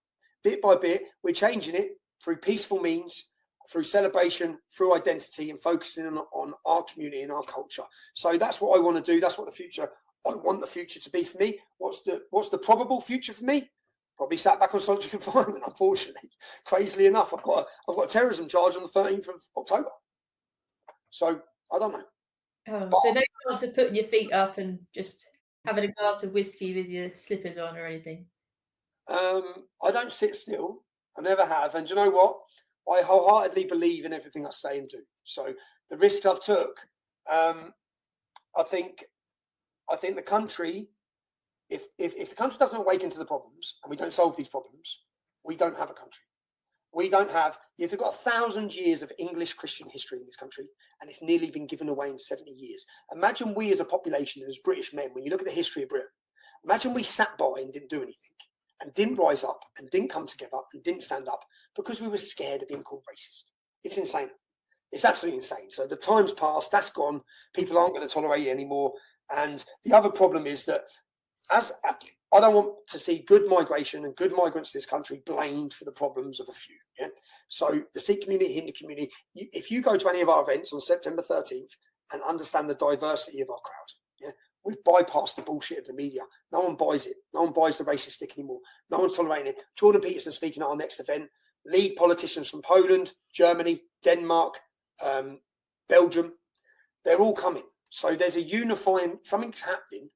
Bit by bit, we're changing it through peaceful means, through celebration, through identity, and focusing on our community and our culture. So that's what I want to do. That's what I want the future to be for me. What's the probable future for me? Probably sat back on solitary confinement, unfortunately. Crazily enough, I've got a terrorism charge on the 13th of October. So I don't know. So no chance of putting your feet up and just having a glass of whiskey with your slippers on or anything? I don't sit still. I never have. And do you know what? I wholeheartedly believe in everything I say and do. So the risks I've took, I think the country, if the country doesn't awaken to the problems and we don't solve these problems, we don't have a country. We don't have, you've got 1,000 years of English Christian history in this country, and it's nearly been given away in 70 years. Imagine we as a population, as British men, when you look at the history of Britain, imagine we sat by and didn't do anything, and didn't rise up, and didn't come together, and didn't stand up, because we were scared of being called racist. It's insane. It's absolutely insane. So the time's passed, that's gone, people aren't going to tolerate it anymore. And the other problem is that I don't want to see good migration and good migrants to this country blamed for the problems of a few. Yeah. So the Sikh community, Hindu community, if you go to any of our events on September 13th and understand the diversity of our crowd, yeah, we've bypassed the bullshit of the media. No one buys it. No one buys the racist stick anymore. No one's tolerating it. Jordan Peterson speaking at our next event. Lead politicians from Poland, Germany, Denmark, Belgium, they're all coming. So there's a unifying, something's happening.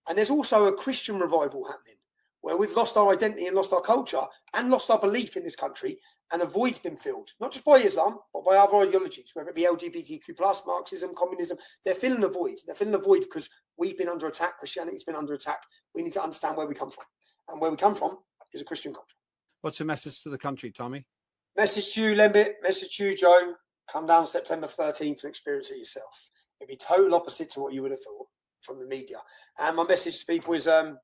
And there's also a Christian revival happening where we've lost our identity and lost our culture and lost our belief in this country, and a void's been filled, not just by Islam, but by other ideologies, whether it be LGBTQ+, Marxism, communism. They're filling a void. They're filling a void because we've been under attack. Christianity's been under attack. We need to understand where we come from. And where we come from is a Christian culture. What's your message to the country, Tommy? Message to you, Lembit. Message to you, Joe. Come down September 13th and experience it yourself. It'd be total opposite to what you would have thought from the media. And my message to people is the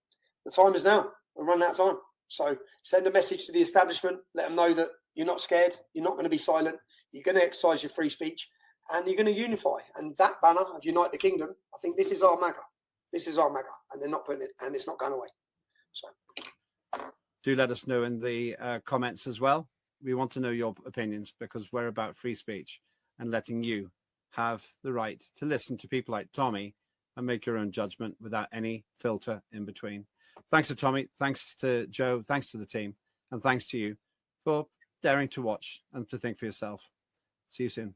time is now. We're running out of time. So send a message to the establishment. Let them know that you're not scared. You're not going to be silent. You're going to exercise your free speech, and you're going to unify. And that banner of Unite the Kingdom, I think this is our MAGA. This is our MAGA, and they're not putting it, and it's not going away. So do let us know in the comments as well. We want to know your opinions, because we're about free speech and letting you have the right to listen to people like Tommy and make your own judgment without any filter in between. Thanks to Tommy, thanks to Joe, thanks to the team, and thanks to you for daring to watch and to think for yourself. See you soon.